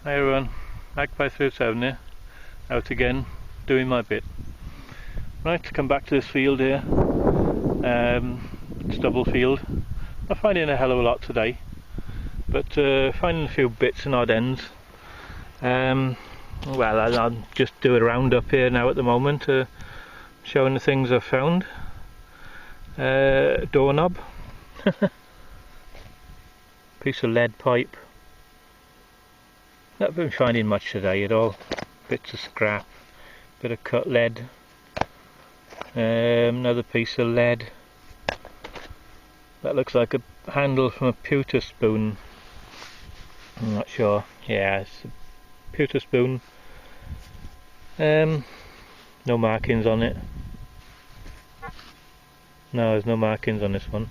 Hi everyone, Magpie 37 here, out again, doing my bit. Right, come back to this field here, stubble field. Not finding a hell of a lot today, but finding a few bits and odd ends. Well, I'll just do a roundup here now at the moment, showing the things I've found. Doorknob, piece of lead pipe. Not been finding much today at all. Bits of scrap, bit of cut lead, another piece of lead. That looks like a handle from a pewter spoon. I'm not sure. Yeah, it's a pewter spoon. No markings on it. No, there's no markings on this one.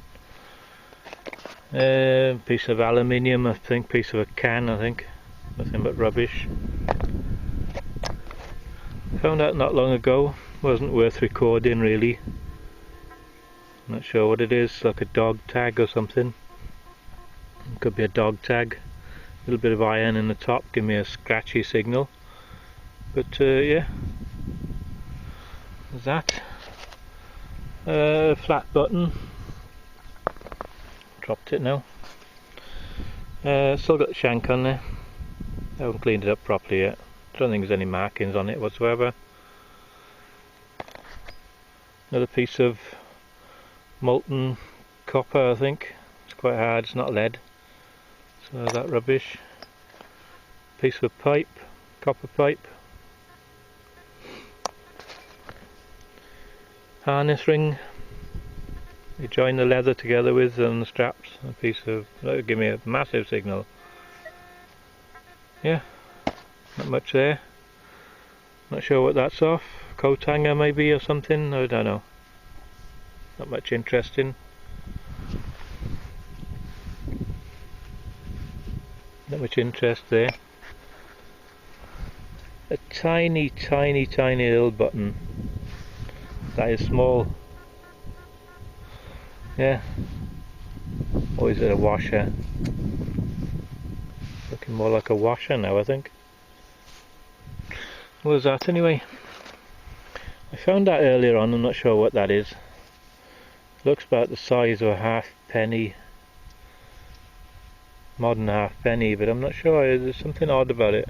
Piece of aluminium, I think. Piece of a can, I think. Nothing but rubbish. Found out not long ago. Wasn't worth recording really. Not sure what it is. Like a dog tag or something. Could be a dog tag. A little bit of iron in the top. Give me a scratchy signal. But yeah. There's that. Flat button. Dropped it now. Still got the shank on there. I haven't cleaned it up properly yet. Don't think there's any markings on it whatsoever. Another piece of molten copper, I think. It's quite hard, it's not lead. So that rubbish. Piece of pipe, copper pipe. Harness ring. You join the leather together with and the straps. A piece of, that would give me a massive signal. Yeah, not much there. Not sure what that's off. Coat hanger maybe or something, I don't know. Not much interesting. Not much interest there. A tiny little button. That is small. Yeah. Or is it a washer? Looking more like a washer now, I think. What was that anyway? I found that earlier on, I'm not sure what that is. Looks about the size of a halfpenny. Modern halfpenny, but I'm not sure, there's something odd about it.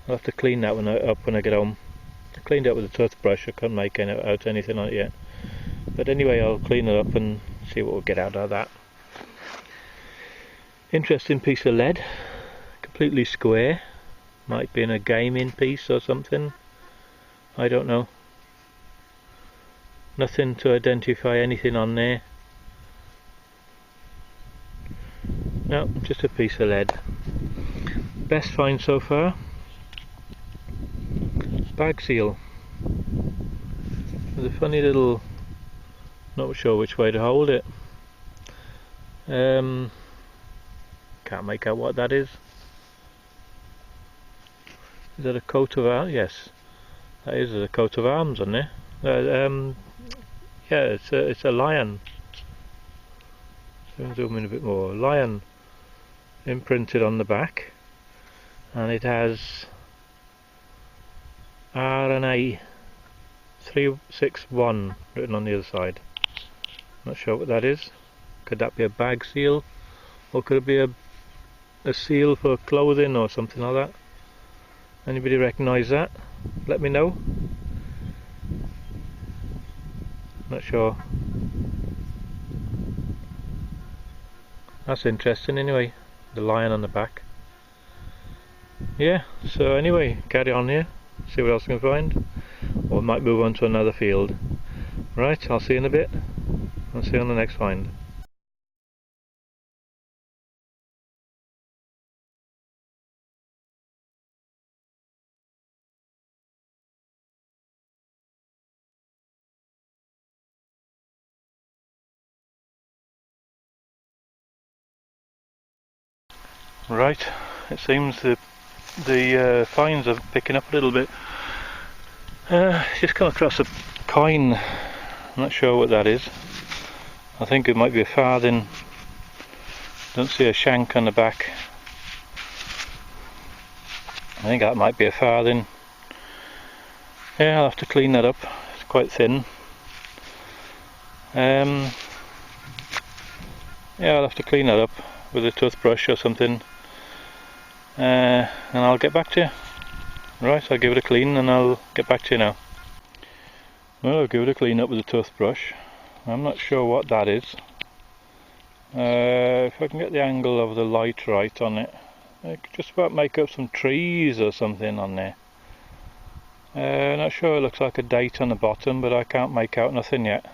I'll have to clean that one up when I get home. I cleaned it up with a toothbrush, I couldn't make out anything on it yet. But anyway, I'll clean it up and see what we'll get out of that. Interesting piece of lead. Completely square. Might be in a gaming piece or something. I don't know. Nothing to identify anything on there. No, just a piece of lead. Best find so far. Bag seal. With a funny little, not sure which way to hold it. Can't make out what that is. Is that a coat of arms? Yes, that is a coat of arms on there. Yeah, it's a lion. So zoom in a bit more. Lion imprinted on the back, and it has RNA 361 written on the other side. Not sure what that is. Could that be a bag seal, or could it be a seal for clothing or something like that? Anybody recognise that? Let me know. Not sure. That's interesting anyway, the lion on the back. Yeah, so anyway, carry on here, see what else I can find. Or might move on to another field. Right, I'll see you in a bit. I'll see you on the next find. Right, it seems the finds are picking up a little bit. Just come across a coin. I'm not sure what that is. I think it might be a farthing. Don't see a shank on the back. I think that might be a farthing. Yeah, I'll have to clean that up. It's quite thin. Yeah, I'll have to clean that up with a toothbrush or something, and I'll get back to you. Right, I'll give it a clean and I'll get back to you now. Well, I'll give it a clean up with a toothbrush. I'm not sure what that is. If I can get the angle of the light right on it, I could just about make up some trees or something on there. Not sure, it looks like a date on the bottom, but I can't make out nothing yet.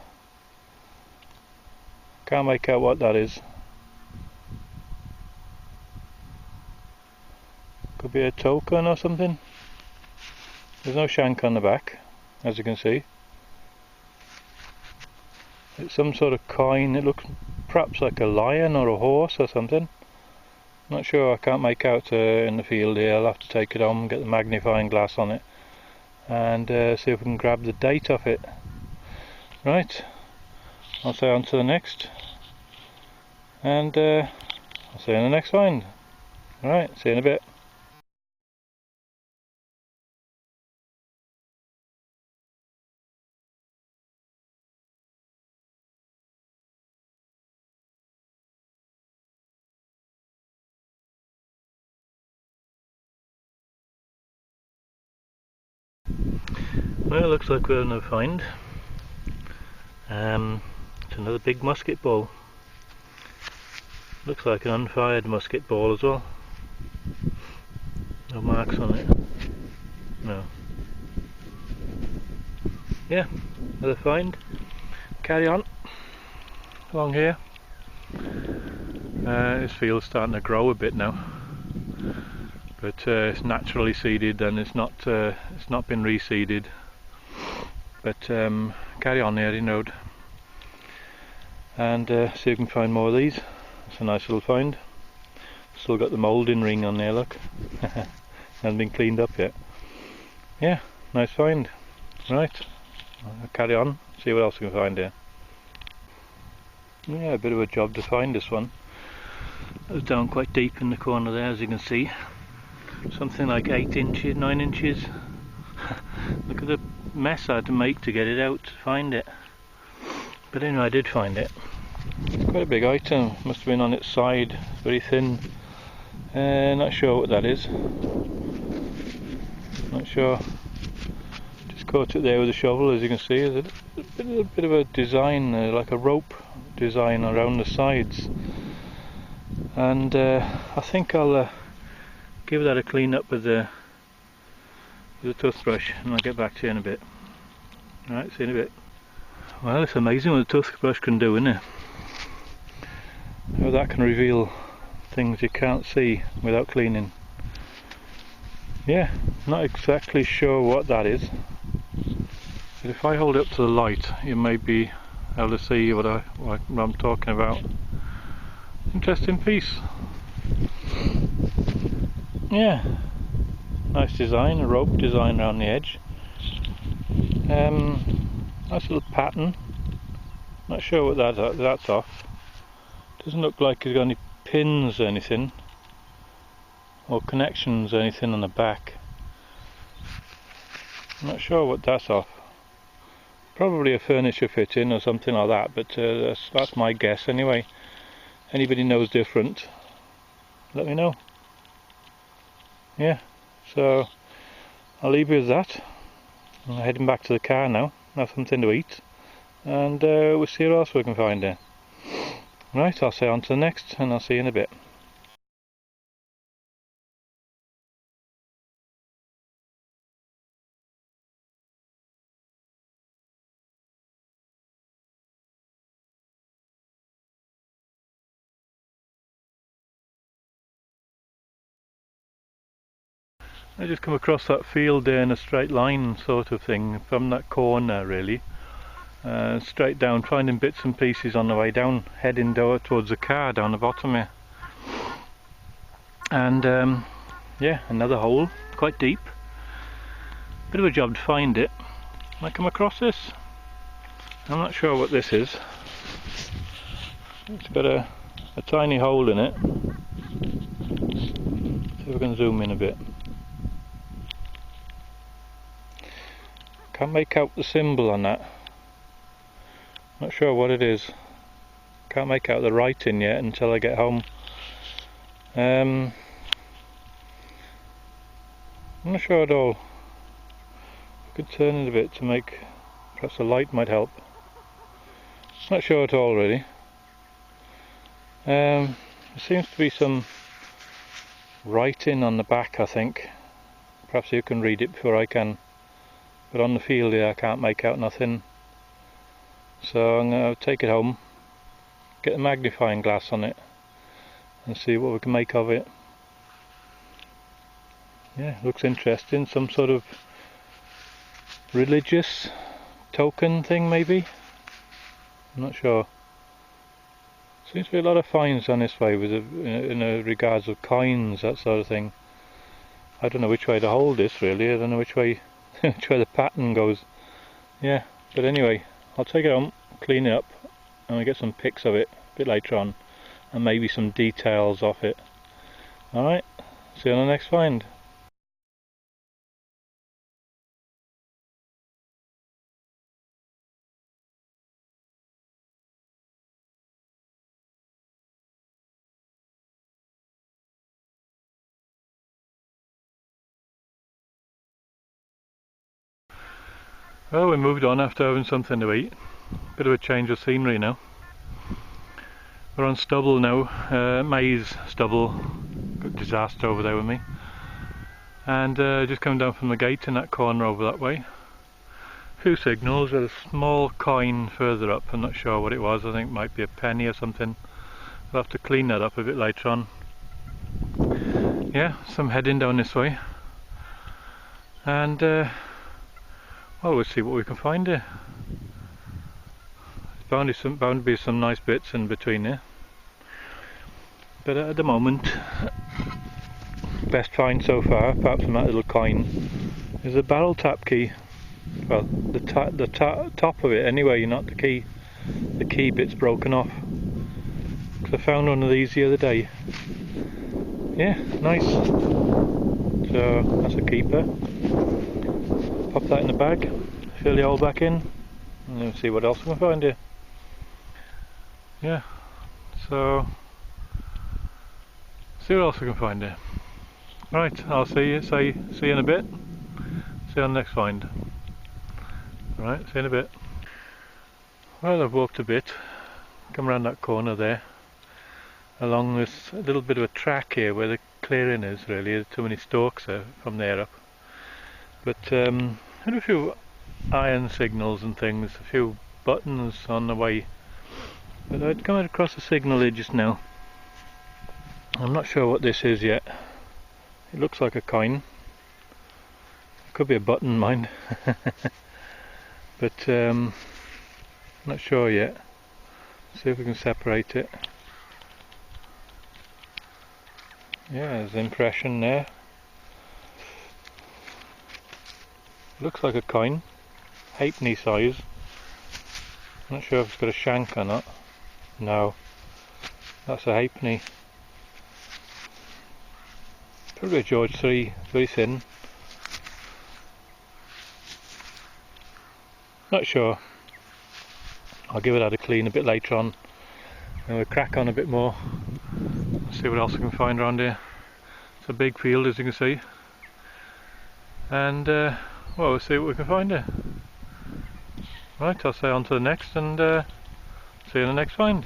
Can't make out what that is. Could be a token or something. There's no shank on the back, as you can see. It's some sort of coin. It looks perhaps like a lion or a horse or something. Not sure, I can't make out in the field here. I'll have to take it on, get the magnifying glass on it, and see if we can grab the date off it. Right, I'll say on to the next, and I'll see you in the next find. Right, see you in a bit. Well, it looks like we're going to find it's another big musket ball. Looks like an unfired musket ball as well. No marks on it. No. Yeah, another find. Carry on along here. This field's starting to grow a bit now, but it's naturally seeded and it's not been reseeded. But carry on here, in road, and see if we can find more of these. It's a nice little find. Still got the moulding ring on there, look. Hasn't been cleaned up yet. Yeah, nice find. Right, I'll carry on, see what else we can find here. Yeah, a bit of a job to find this one. It was down quite deep in the corner there, as you can see. Something like 8 inches, 9 inches. Look at the mess I had to make to get it out, to find it. But anyway, I did find it. Quite a big item, must have been on its side, very thin. Not sure what that is. Not sure. Just caught it there with a shovel, as you can see. There's a bit of a design, like a rope design around the sides. And I think I'll give that a clean up with a toothbrush, and I'll get back to you in a bit. Alright, see you in a bit. Well, it's amazing what a toothbrush can do, isn't it? How that can reveal things you can't see without cleaning. Yeah, not exactly sure what that is, but if I hold it up to the light, you may be able to see what I'm talking about. Interesting piece. Yeah, nice design, a rope design around the edge. Nice little pattern. Not sure what that's off. Doesn't look like it's got any pins or anything, or connections or anything on the back. Not sure what that's off. Probably a furniture fitting or something like that, but that's my guess anyway. Anybody knows different, let me know. Yeah, so I'll leave you with that. I'm heading back to the car now, have something to eat, and we'll see what else we can find there. Right, I'll say on to the next, and I'll see you in a bit. I just come across that field there in a straight line sort of thing, from that corner really, straight down, finding bits and pieces on the way down, heading towards the car down the bottom here. And yeah, another hole, quite deep. Bit of a job to find it. I come across this. I'm not sure what this is. It's got a tiny hole in it. See if we can zoom in a bit. Can't make out the symbol on that. Not sure what it is. Can't make out the writing yet until I get home. I'm not sure at all. I could turn it a bit to make, perhaps the light might help. Not sure at all really. There seems to be some writing on the back, I think. Perhaps you can read it before I can. But on the field here I can't make out nothing. So I'm going to take it home, get a magnifying glass on it and see what we can make of it. Yeah, looks interesting. Some sort of religious token thing maybe? I'm not sure. Seems to be a lot of finds on this way with in regards of coins, that sort of thing. I don't know which way to hold this really. I don't know which way which way the pattern goes. Yeah, but anyway, I'll take it home, clean it up, and we'll get some pics of it a bit later on, and maybe some details off it. Alright, see you on the next find. Well, we moved on after having something to eat. Bit of a change of scenery now. We're on stubble now, maize stubble. Got disaster over there with me. And just coming down from the gate in that corner over that way. A few signals, there's a small coin further up, I'm not sure what it was, I think it might be a penny or something. I'll have to clean that up a bit later on. Yeah, so I'm heading down this way. And well, we'll see what we can find here. There's bound to be some nice bits in between here. But at the moment, best find so far, apart from that little coin, is a barrel tap key. Well, the top of it anyway, not the key. The key bit's broken off. Because I found one of these the other day. Yeah, nice. So that's a keeper. Pop that in the bag, fill the hole back in, and then see what else we can find here. Yeah, so see what else we can find here. Right, I'll see you in a bit. See you on the next find. Right, see you in a bit. Well, I've walked a bit, come around that corner there, along this little bit of a track here where the clearing is really. There's too many stalks there from there up. But had a few iron signals and things, a few buttons on the way. But I'd come across a signal here just now. I'm not sure what this is yet. It looks like a coin. It could be a button, mind. But not sure yet. See if we can separate it. Yeah, there's an impression there. Looks like a coin, halfpenny size. Not sure if it's got a shank or not. No, that's a halfpenny. Probably a George III, very thin. Not sure. I'll give it a clean a bit later on. And we'll crack on a bit more. See what else we can find around here. It's a big field, as you can see. And well, we'll see what we can find here. Right, I'll say on to the next, and see you in the next find.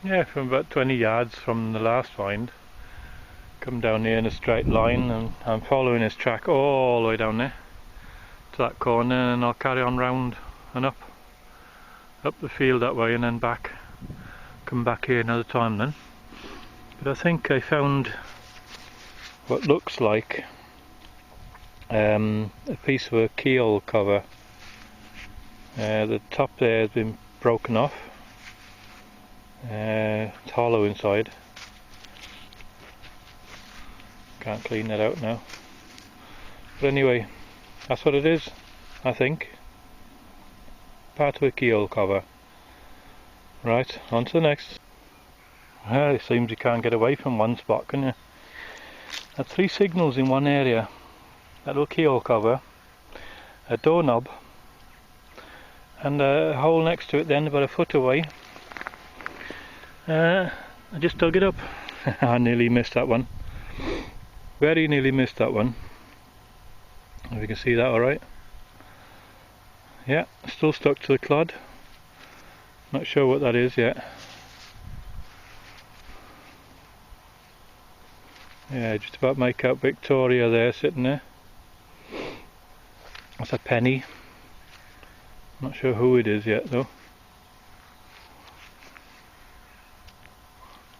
Yeah, from about 20 yards from the last find, come down here in a straight line, and I'm following this track all the way down there to that corner, and I'll carry on round and up the field that way, and then back, come back here another time then. But I think I found what looks like a piece of a keyhole cover. The top there has been broken off. It's hollow inside. Can't clean that out now. But anyway, that's what it is, I think. Part of a keyhole cover. Right, on to the next. Well, it seems you can't get away from one spot, can you? That's 3 signals in one area. that little keyhole cover, a doorknob, and a hole next to it then about a foot away. I just dug it up. I nearly missed that one. Very nearly missed that one. If you can see that alright. Yeah, still stuck to the clod. Not sure what that is yet. Yeah, just about make out Victoria there, sitting there. That's a penny. Not sure who it is yet though.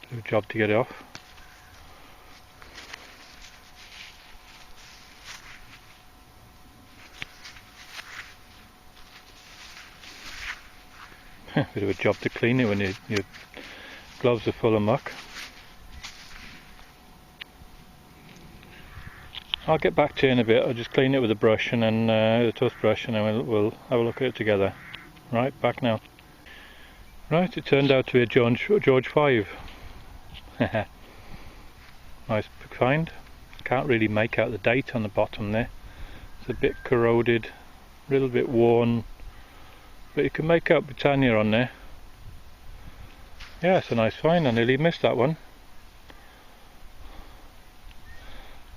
Good job to get it off. Bit of a job to clean it when your gloves are full of muck. I'll get back to you in a bit. I'll just clean it with a brush and then a toothbrush, and then we'll have a look at it together. Right, back now. Right, it turned out to be a George 5. Nice find. Can't really make out the date on the bottom there. It's a bit corroded, a little bit worn, but you can make out Britannia on there. Yeah, it's a nice find. I nearly missed that one.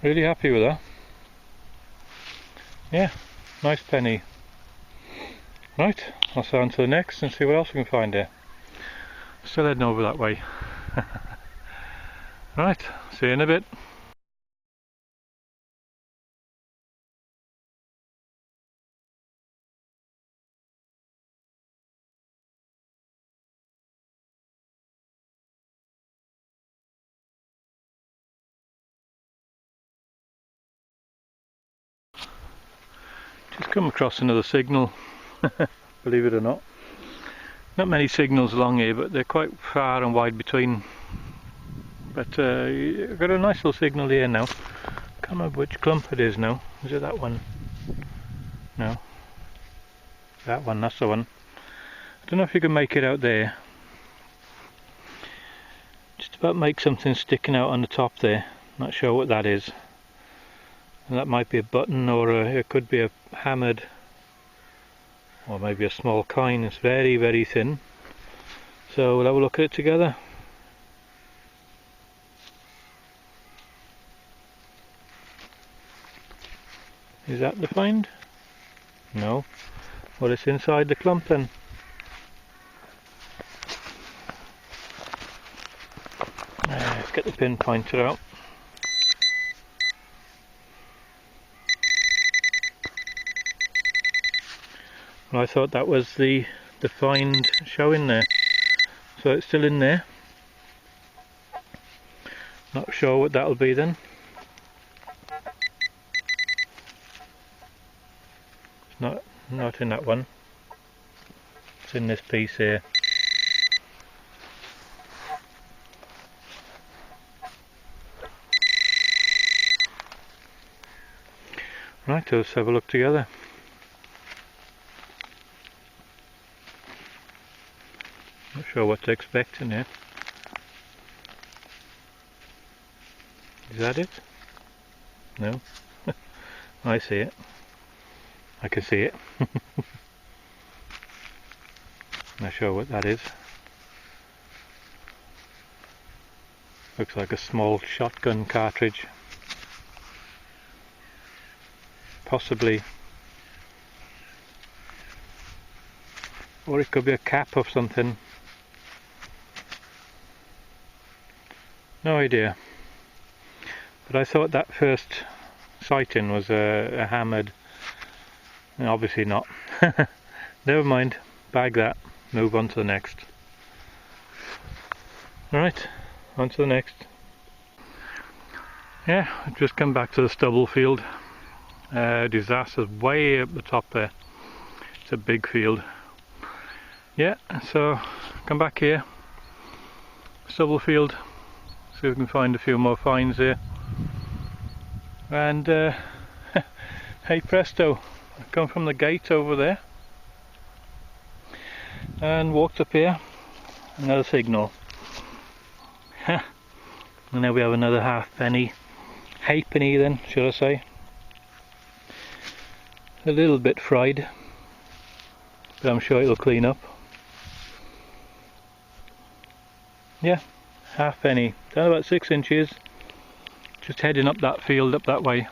Really happy with that. Yeah, nice penny. Right, I'll go on to the next and see what else we can find here. Still heading over that way. Right, see you in a bit. Just come across another signal, believe it or not. Not many signals along here, but they're quite far and wide between. But I've got a nice little signal here now. Can't remember which clump it is now. Is it that one? No. That one, that's the one. I don't know if you can make it out there. Just about make something sticking out on the top there. Not sure what that is. And that might be a button, or it could be a hammered, or maybe a small coin. It's very, very thin. So we'll have a look at it together. Is that the find? No. Well, it's inside the clump then. Let's get the pin pointer out. Well, I thought that was the find showing there. So it's still in there. Not sure what that'll be then. It's not in that one. It's in this piece here. Right, let's have a look together. Not sure what to expect in here. Is that it? No. I see it. I can see it. Not sure what that is. Looks like a small shotgun cartridge. Possibly. Or it could be a cap of something. No idea. But I thought that first sighting was a hammered. And obviously not. Never mind. Bag that. Move on to the next. Alright, on to the next. Yeah, I've just come back to the stubble field. Disaster's way up the top there. It's a big field. Yeah, so come back here. Stubble field. See if we can find a few more finds here. And hey presto, I come from the gate over there and walked up here. Another signal. And now we have another halfpenny, halfpenny then, should I say. A little bit fried, but I'm sure it'll clean up. Yeah, half penny, down about 6 inches, just heading up that field up that way.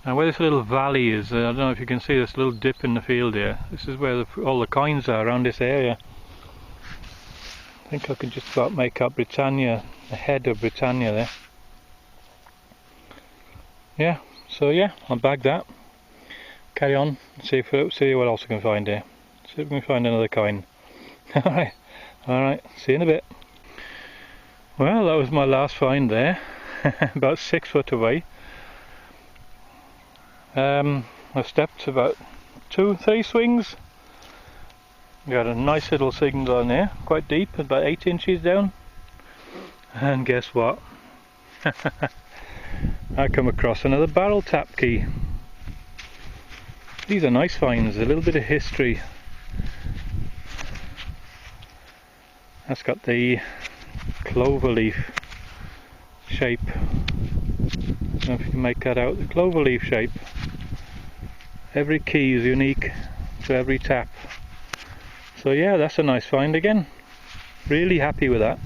And where this little valley is, I don't know if you can see this little dip in the field here. This is where all the coins are around this area. I think I can just about make out Britannia, the head of Britannia there. Yeah, so yeah, I'll bag that. Carry on, see what else I can find here. See if we can find another coin. Alright, see you in a bit. Well, that was my last find there, about 6 foot away. I stepped about 2-3 swings. Got a nice little signal on there, quite deep, about 8 inches down. And guess what? I come across another barrel tap key. These are nice finds, a little bit of history. That's got the cloverleaf shape. I don't know if you can make that out, the cloverleaf shape. Every key is unique to every tap. So yeah, that's a nice find again. Really happy with that.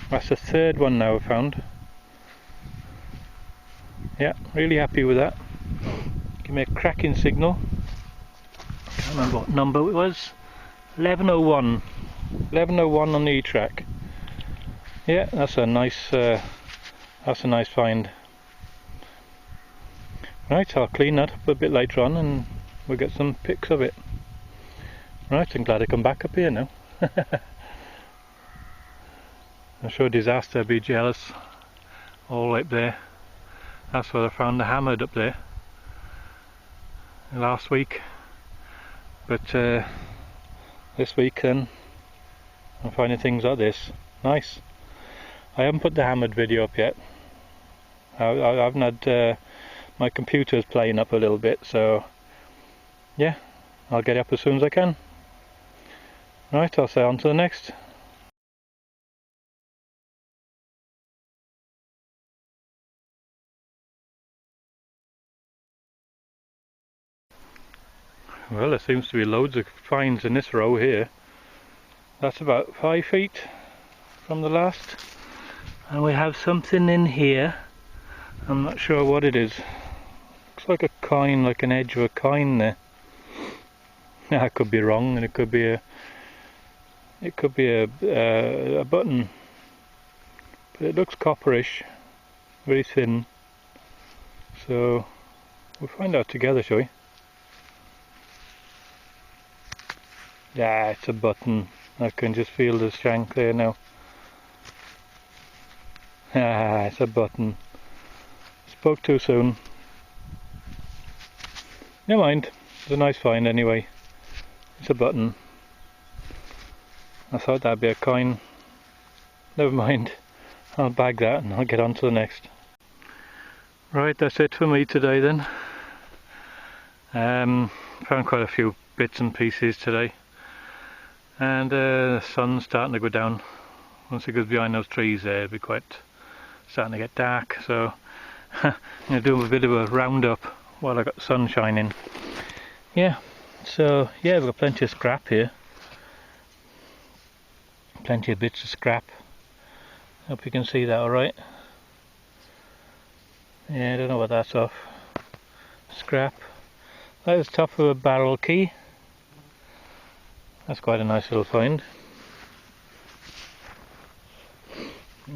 That's the third one now I've found. Yeah, really happy with that. Give me a cracking signal. Can't remember what number it was. 1101. 1101 on the E-track. Yeah, that's a nice find. Right, I'll clean that up a bit later on and we'll get some pics of it. Right, I'm glad I come back up here now. I'm sure Disaster would be jealous. All up there. That's where I found the hammered up there last week. But this week then I'm finding things like this. Nice. I haven't put the hammered video up yet. I haven't had my computer's playing up a little bit, so yeah, I'll get it up as soon as I can. Right, I'll say on to the next. Well, there seems to be loads of finds in this row here. That's about 5 feet from the last. And we have something in here. I'm not sure what it is. Looks like a coin, like an edge of a coin there. I could be wrong, and it could be a button. But it looks copperish, very thin. So we'll find out together, shall we? Yeah, it's a button. I can just feel the shank there now. Ah, it's a button. Spoke too soon. Never mind. It's a nice find anyway. It's a button. I thought that'd be a coin. Never mind. I'll bag that and I'll get on to the next. Right, that's it for me today then. Found quite a few bits and pieces today. And the sun's starting to go down. Once it goes behind those trees there, it'll be quite starting to get dark. So I'm going to do a bit of a roundup while I got the sun shining. Yeah, so yeah, we've got plenty of scrap here. Plenty of bits of scrap. Hope you can see that alright. Yeah, I don't know what that's off. Scrap. That is the top of a barrel key. That's quite a nice little find.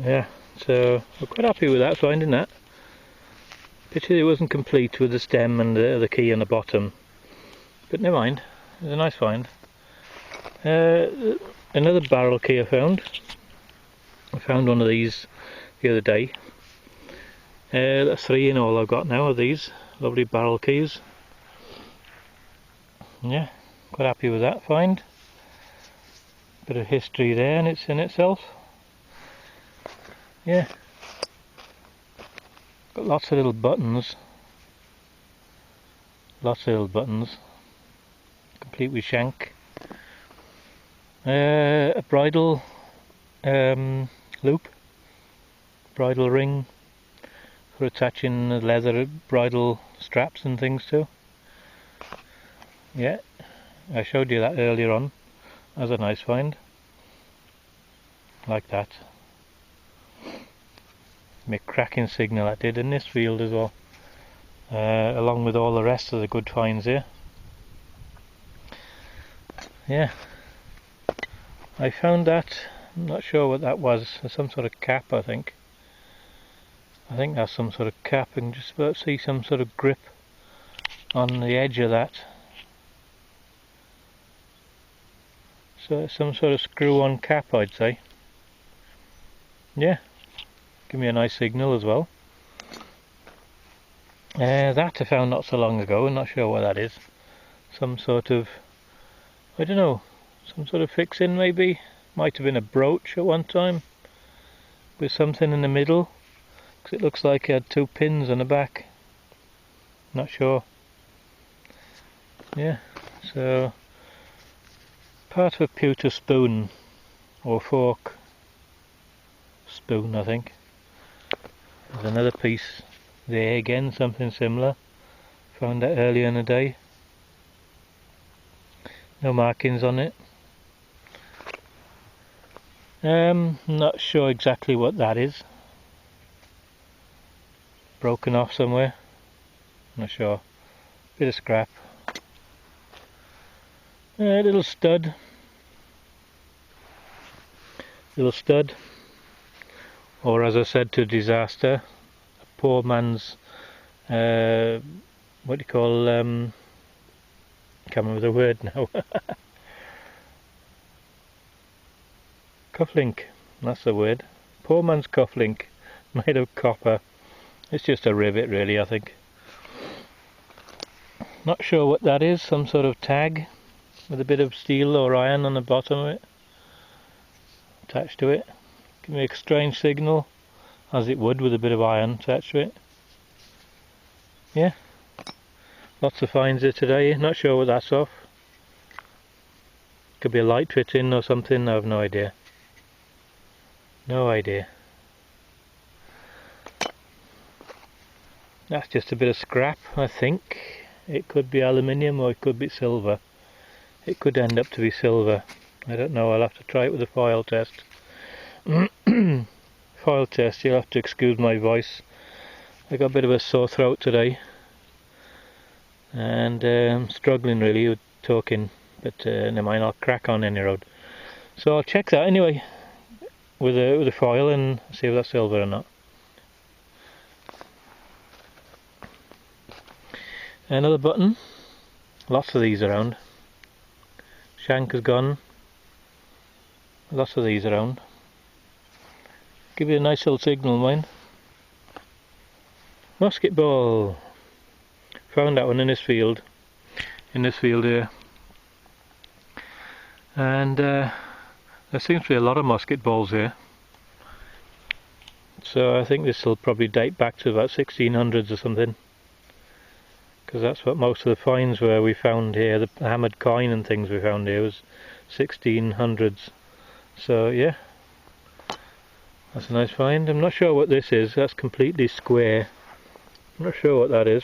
Yeah, so we're quite happy with that, finding that. Pity it wasn't complete with the stem and the key on the bottom. But never mind, it was a nice find. Another barrel key I found. I found one of these the other day. That's 3 in all I've got now of these lovely barrel keys. Yeah, quite happy with that find. Bit of history there, and it's in itself. Yeah, got lots of little buttons. Lots of little buttons, complete with shank. A bridle loop, bridle ring, for attaching leather bridle straps and things to. Yeah, I showed you that earlier on. That's a nice find. Like that. Make cracking signal that did in this field as well. Along with all the rest of the good finds here. Yeah, I found that. I'm not sure what that was. Some sort of cap, I think. I think that's some sort of cap, and just about see some sort of grip on the edge of that. So it's some sort of screw-on cap, I'd say. Yeah, give me a nice signal as well. That I found not so long ago. I'm not sure what that is. Some sort of, I don't know, some sort of fixing maybe. Might have been a brooch at one time with something in the middle, because it looks like it had two pins on the back. Not sure. Yeah, so part of a pewter spoon or fork spoon, I think. There's another piece there again, something similar. Found that earlier in the day. No markings on it. Not sure exactly what that is. Broken off somewhere. Not sure. Bit of scrap. A little stud. Little stud. Or as I said to Disaster, a poor man's, what do you call, can't remember the word now. Cufflink, that's the word. Poor man's cufflink, made of copper. It's just a rivet really, I think. Not sure what that is, some sort of tag with a bit of steel or iron on the bottom of it. Attached to it. Give me a strange signal, as it would with a bit of iron attached to it. Yeah, lots of finds here today, not sure what that's off. Could be a light fitting or something, I have no idea. No idea. That's just a bit of scrap, I think. It could be aluminium or it could be silver. It could end up to be silver. I don't know, I'll have to try it with a foil test. Foil test, you'll have to excuse my voice. I got a bit of a sore throat today. And I'm struggling really with talking. But never mind, I'll crack on any road. So I'll check that anyway with a foil and see if that's silver or not. Another button. Lots of these around. Shank has gone. Lots of these around. Give you a nice little signal, mine. Musket ball. Found that one in this field. In this field here. And there seems to be a lot of musket balls here. So I think this will probably date back to about 1600s or something. Because that's what most of the finds were we found here. The hammered coin and things we found here was 1600s. So yeah, that's a nice find. I'm not sure what this is. That's completely square. I'm not sure what that is.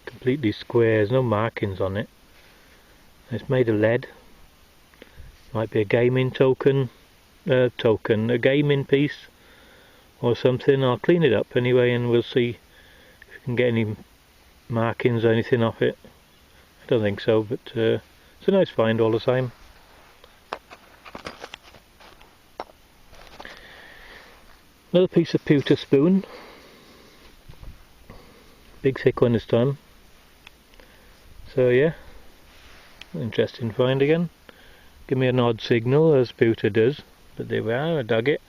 Completely square. There's no markings on it. It's made of lead. Might be a gaming token. A gaming piece or something. I'll clean it up anyway and we'll see if we can get any markings or anything off it. I don't think so, but it's a nice find all the same. Another piece of pewter spoon. Big thick one this time. So yeah, interesting find again. Give me an odd signal as pewter does, but there we are, I dug it.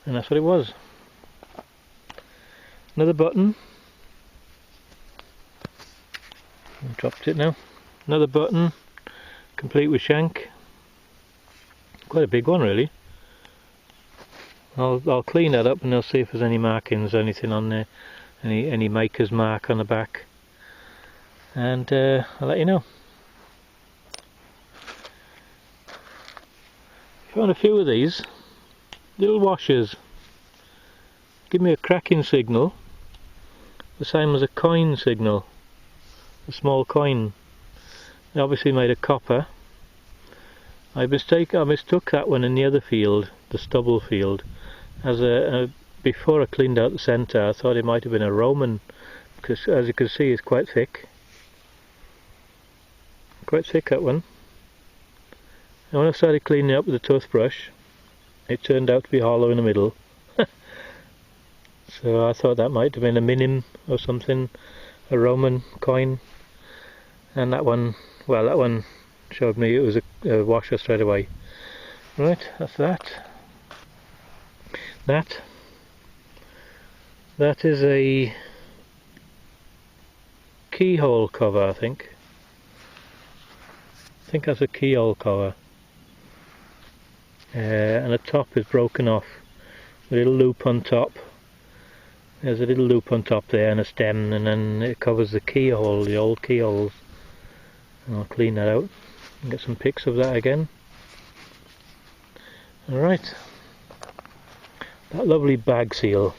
And that's what it was. Another button. I dropped it now. Another button, complete with shank. Quite a big one really. I'll clean that up and I'll see if there's any markings or anything on there. Any maker's mark on the back. And I'll let you know. Found a few of these little washers. give me a cracking signal, the same as a coin signal, a small coin. It obviously made of copper. I mistook that one in the other field, the stubble field, as before I cleaned out the centre. I thought it might have been a Roman, because as you can see it's quite thick. Quite thick, that one. And when I started cleaning it up with a toothbrush, it turned out to be hollow in the middle. So I thought that might have been a minim or something, a Roman coin. And that one, well, that one showed me it was a washer straight away. Right, that's that. That is a keyhole cover, I think. I think that's a keyhole cover. And the top is broken off. A little loop on top. There's a little loop on top there and a stem, and then it covers the keyhole, the old keyholes. And I'll clean that out and get some pics of that again. Alright. That lovely bag seal.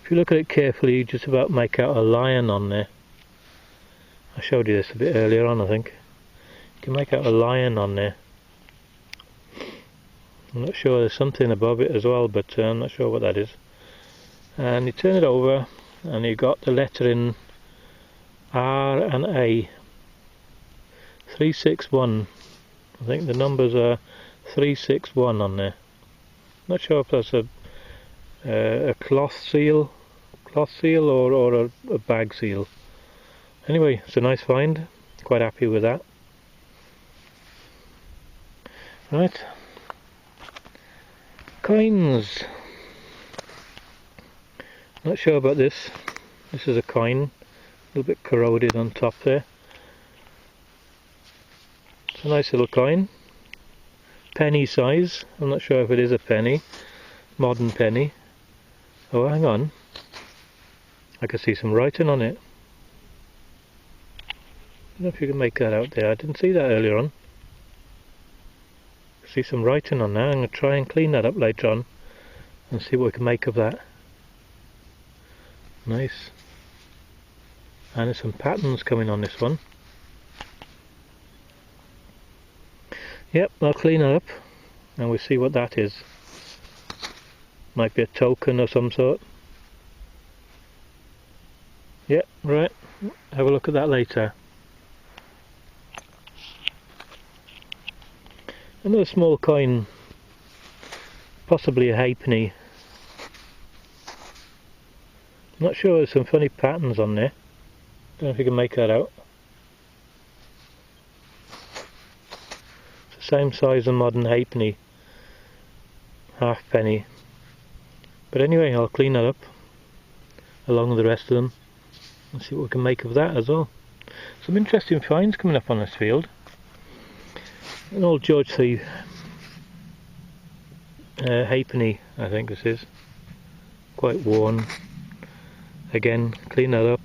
If you look at it carefully, you just about make out a lion on there. I showed you this a bit earlier on, I think. You can make out a lion on there. I'm not sure, there's something above it as well, but I'm not sure what that is. And you turn it over and you got the lettering R and A. 361. I think the numbers are 361 on there. Not sure if that's a cloth seal or a bag seal. Anyway, it's a nice find. Quite happy with that. Right. Coins. Not sure about this. This is a coin. A little bit corroded on top there. It's a nice little coin. Penny size. I'm not sure if it is a penny. Modern penny. Oh, hang on. I can see some writing on it. I don't know if you can make that out there. I didn't see that earlier on. See some writing on there. I'm going to try and clean that up later on and see what we can make of that. Nice. And there's some patterns coming on this one. Yep, I'll clean it up and we'll see what that is. Might be a token of some sort. Yep, right. Have a look at that later. Another small coin, possibly a halfpenny. I'm not sure, there's some funny patterns on there. Don't know if you can make that out. It's the same size as a modern halfpenny, halfpenny. But anyway, I'll clean that up along with the rest of them and see what we can make of that as well. Some interesting finds coming up on this field. An old George C. halfpenny, I think this is. Quite worn. Again, clean that up,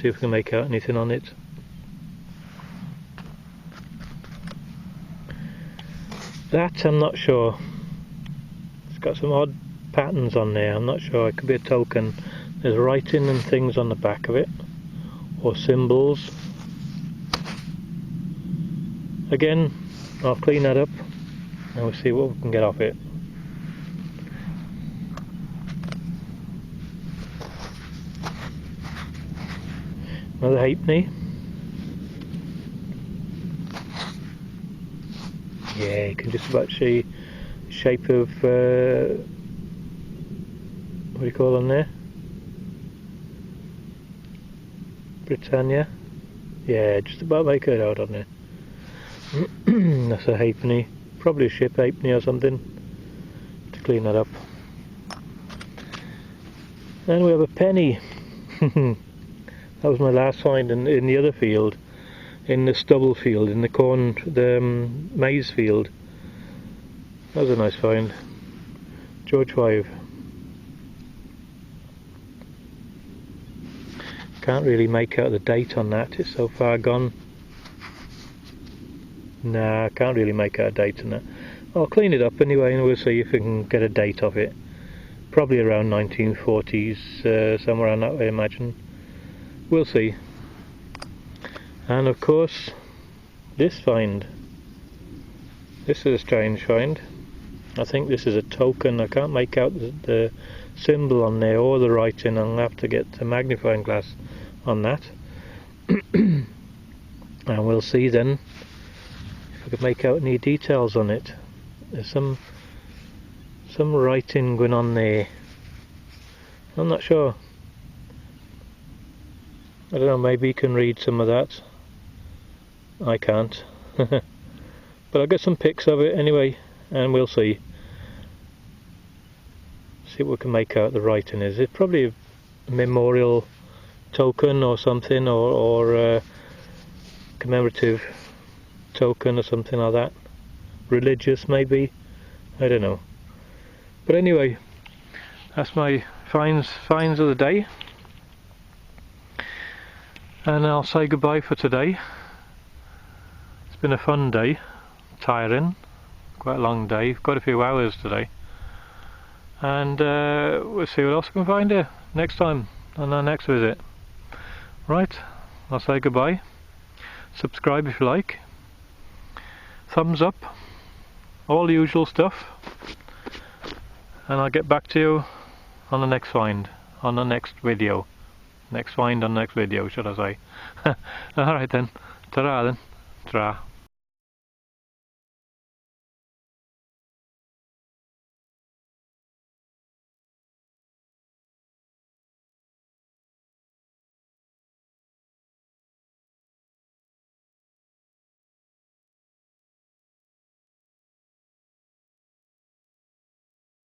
see if we can make out anything on it. That I'm not sure. It's got some odd patterns on there, I'm not sure. It could be a token. There's writing and things on the back of it, or symbols. Again, I'll clean that up and we'll see what we can get off it. Another halfpenny. Yeah, you can just about see the shape of what do you call them there? Britannia. Yeah, just about make it out on there. That's a halfpenny, probably a ship halfpenny or something, to clean that up. Then we have a penny. That was my last find in the other field, in the stubble field, in the corn, the maize field. That was a nice find. George V. Can't really make out the date on that, it's so far gone. Nah, I can't really make out a date on that. I'll clean it up anyway and we'll see if we can get a date of it. probably around 1940s, somewhere around that way, I imagine. We'll see. And of course, this find. This is a strange find. I think this is a token. I can't make out the symbol on there or the writing. I'll have to get a magnifying glass on that. And we'll see then if I can make out any details on it. There's some writing going on there. I'm not sure. I don't know, maybe you can read some of that. I can't. But I'll get some pics of it anyway, and we'll see. See what we can make out the writing is. It's probably a memorial token or something, or a commemorative token or something like that. Religious maybe, I don't know. But anyway, that's my finds of the day. And I'll say goodbye for today. It's been a fun day, tiring, quite a long day, quite a few hours today. And we'll see what else we can find here next time on our next visit. Right, I'll say goodbye. Subscribe if you like. Thumbs up. All the usual stuff. And I'll get back to you on the next find, on the next video. Next find on the next video, should I say. Alright then. Ta-ra then. Ta-ra.